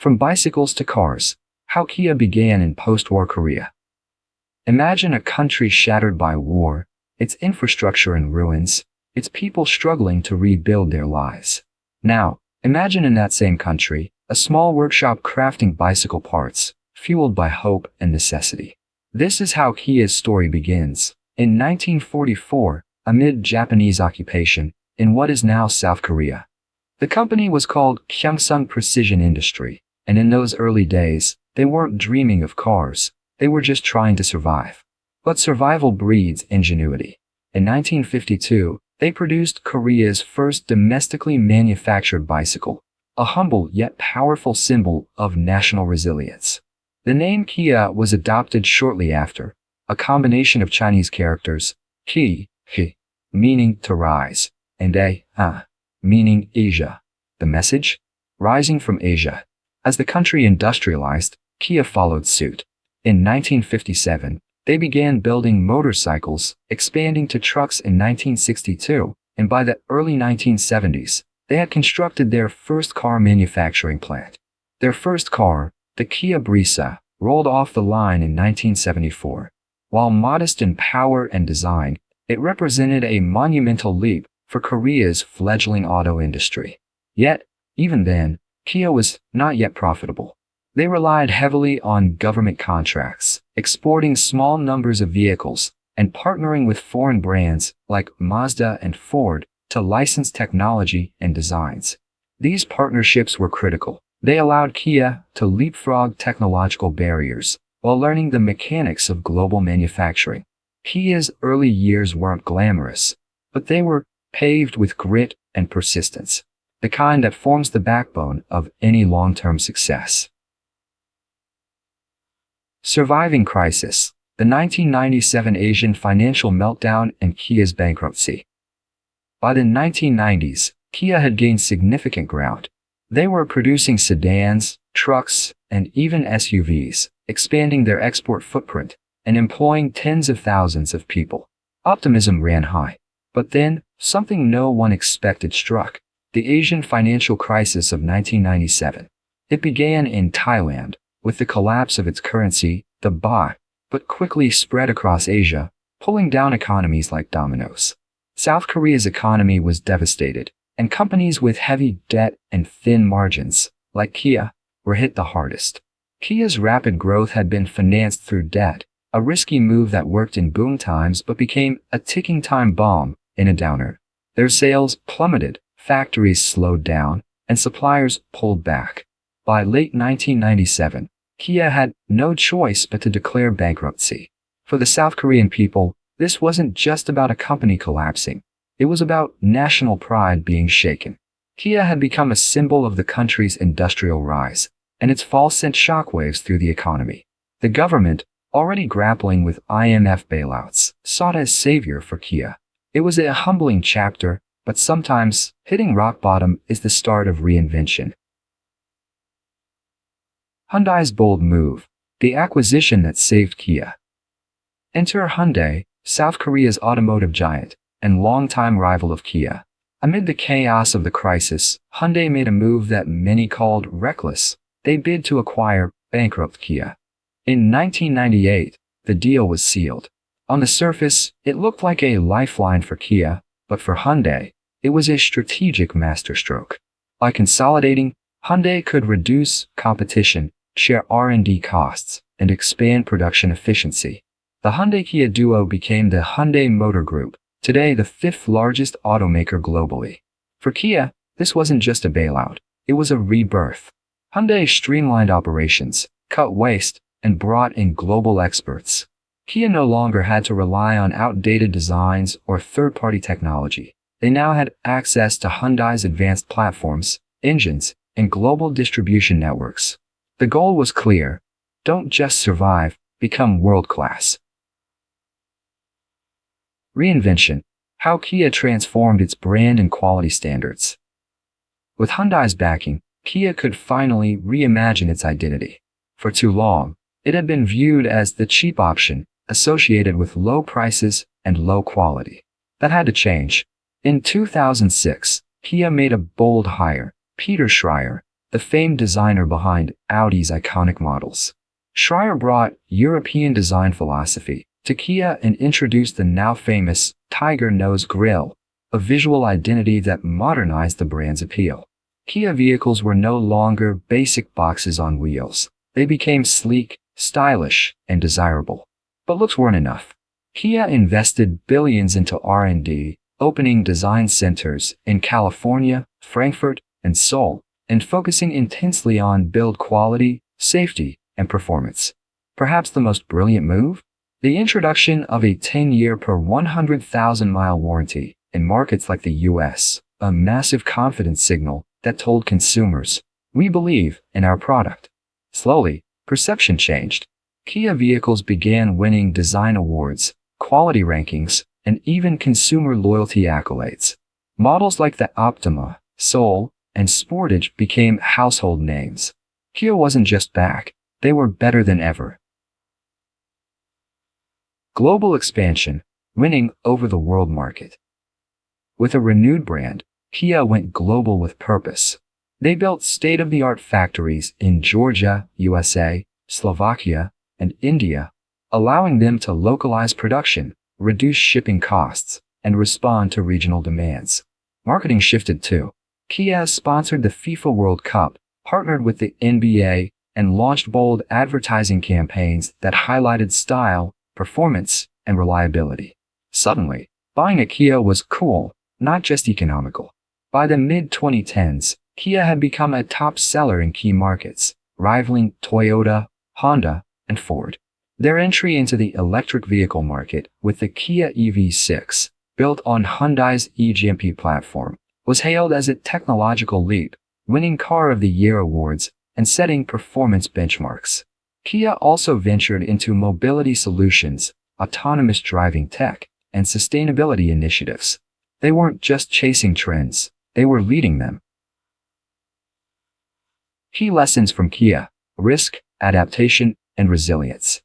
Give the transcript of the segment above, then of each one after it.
From bicycles to cars, how Kia began in post-war Korea. Imagine a country shattered by war, its infrastructure in ruins, its people struggling to rebuild their lives. Now, imagine in that same country, a small workshop crafting bicycle parts, fueled by hope and necessity. This is how Kia's story begins. In 1944, amid Japanese occupation, in what is now South Korea. The company was called Kyungsung Precision Industry, and in those early days, they weren't dreaming of cars, they were just trying to survive. But survival breeds ingenuity. In 1952, they produced Korea's first domestically manufactured bicycle, a humble yet powerful symbol of national resilience. The name Kia was adopted shortly after, a combination of Chinese characters, Ki, meaning to rise, and meaning Asia. The message? Rising from Asia. As the country industrialized, Kia followed suit. In 1957, they began building motorcycles, expanding to trucks in 1962, and by the early 1970s, they had constructed their first car manufacturing plant. Their first car, the Kia Brisa, rolled off the line in 1974. While modest in power and design, it represented a monumental leap for Korea's fledgling auto industry. Yet, even then, Kia was not yet profitable. They relied heavily on government contracts, exporting small numbers of vehicles, and partnering with foreign brands like Mazda and Ford to license technology and designs. These partnerships were critical. They allowed Kia to leapfrog technological barriers while learning the mechanics of global manufacturing. Kia's early years weren't glamorous, but they were paved with grit and persistence, the kind that forms the backbone of any long-term success. Surviving crisis, the 1997 Asian financial meltdown and Kia's bankruptcy. By the 1990s, Kia had gained significant ground. They were producing sedans, trucks, and even SUVs, expanding their export footprint and employing tens of thousands of people. Optimism ran high. But then, something no one expected struck. The Asian financial crisis of 1997. It began in Thailand, with the collapse of its currency, the baht, but quickly spread across Asia, pulling down economies like dominoes. South Korea's economy was devastated, and companies with heavy debt and thin margins, like Kia, were hit the hardest. Kia's rapid growth had been financed through debt, a risky move that worked in boom times but became a ticking time bomb in a downer. Their sales plummeted, factories slowed down, and suppliers pulled back. By late 1997, Kia had no choice but to declare bankruptcy. For the South Korean people, this wasn't just about a company collapsing. It was about national pride being shaken. Kia had become a symbol of the country's industrial rise, and its fall sent shockwaves through the economy. The government, already grappling with IMF bailouts, sought as savior for Kia. It was a humbling chapter, but sometimes, hitting rock bottom is the start of reinvention. Hyundai's bold move, the acquisition that saved Kia. Enter Hyundai, South Korea's automotive giant, and longtime rival of Kia. Amid the chaos of the crisis, Hyundai made a move that many called reckless. They bid to acquire bankrupt Kia. In 1998, the deal was sealed. On the surface, it looked like a lifeline for Kia, but for Hyundai, it was a strategic masterstroke. By consolidating, Hyundai could reduce competition, share R&D costs, and expand production efficiency. The Hyundai-Kia duo became the Hyundai Motor Group, today the fifth largest automaker globally. For Kia, this wasn't just a bailout, it was a rebirth. Hyundai streamlined operations, cut waste, and brought in global experts. Kia no longer had to rely on outdated designs or third-party technology. They now had access to Hyundai's advanced platforms, engines, and global distribution networks. The goal was clear: don't just survive, become world-class. Reinvention: how Kia transformed its brand and quality standards. With Hyundai's backing, Kia could finally reimagine its identity. For too long, it had been viewed as the cheap option, associated with low prices and low quality. That had to change. In 2006, Kia made a bold hire, Schreyer, the famed designer behind Audi's iconic models. Schreyer brought European design philosophy to Kia and introduced the now famous Tiger Nose Grille, a visual identity that modernized the brand's appeal. Kia vehicles were no longer basic boxes on wheels. They became sleek, stylish, and desirable. But looks weren't enough. Kia invested billions into R&D, opening design centers in California, Frankfurt, and Seoul, and focusing intensely on build quality, safety, and performance. Perhaps the most brilliant move? The introduction of a 10-year per 100,000-mile warranty in markets like the US, a massive confidence signal that told consumers, "We believe in our product." Slowly, perception changed. Kia vehicles began winning design awards, quality rankings, and even consumer loyalty accolades. Models like the Optima, Soul, and Sportage became household names. Kia wasn't just back, they were better than ever. Global expansion, winning over the world market. With a renewed brand, Kia went global with purpose. They built state-of-the-art factories in Georgia, USA, Slovakia, and India, allowing them to localize production, reduce shipping costs, and respond to regional demands. Marketing shifted too. Kia sponsored the FIFA World Cup, partnered with the NBA, and launched bold advertising campaigns that highlighted style, performance, and reliability. Suddenly, buying a Kia was cool, not just economical. By the mid-2010s, Kia had become a top seller in key markets, rivaling Toyota, Honda, and Ford. Their entry into the electric vehicle market with the Kia EV6, built on Hyundai's eGMP platform, was hailed as a technological leap, winning Car of the Year awards and setting performance benchmarks. Kia also ventured into mobility solutions, autonomous driving tech, and sustainability initiatives. They weren't just chasing trends, they were leading them. Key lessons from Kia: risk, adaptation, and resilience.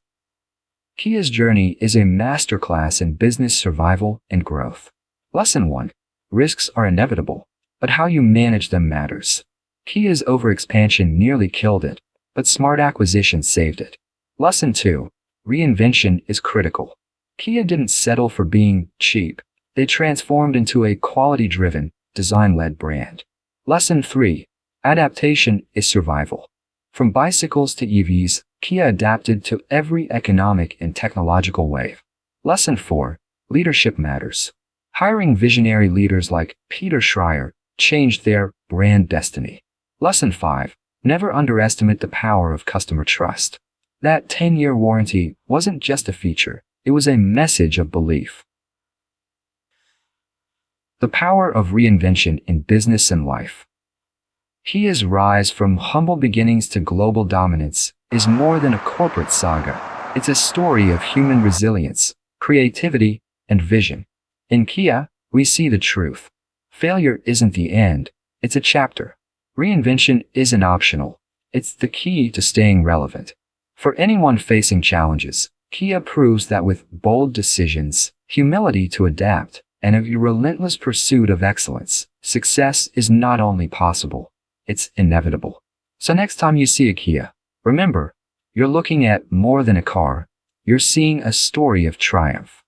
Kia's journey is a masterclass in business survival and growth. Lesson 1. Risks are inevitable, but how you manage them matters. Kia's overexpansion nearly killed it, but smart acquisition saved it. Lesson 2. Reinvention is critical. Kia didn't settle for being cheap. They transformed into a quality-driven, design-led brand. Lesson 3. Adaptation is survival. From bicycles to EVs, Kia adapted to every economic and technological wave. Lesson 4. Leadership matters. Hiring visionary leaders like Peter Schreyer changed their brand destiny. Lesson 5. Never underestimate the power of customer trust. That 10-year warranty wasn't just a feature, it was a message of belief. The power of reinvention in business and life. Kia's rise from humble beginnings to global dominance is more than a corporate saga. It's a story of human resilience, creativity, and vision. In Kia, we see the truth. Failure isn't the end, it's a chapter. Reinvention isn't optional, it's the key to staying relevant. For anyone facing challenges, Kia proves that with bold decisions, humility to adapt, and a relentless pursuit of excellence, success is not only possible, it's inevitable. So next time you see a Kia, remember, you're looking at more than a car, you're seeing a story of triumph.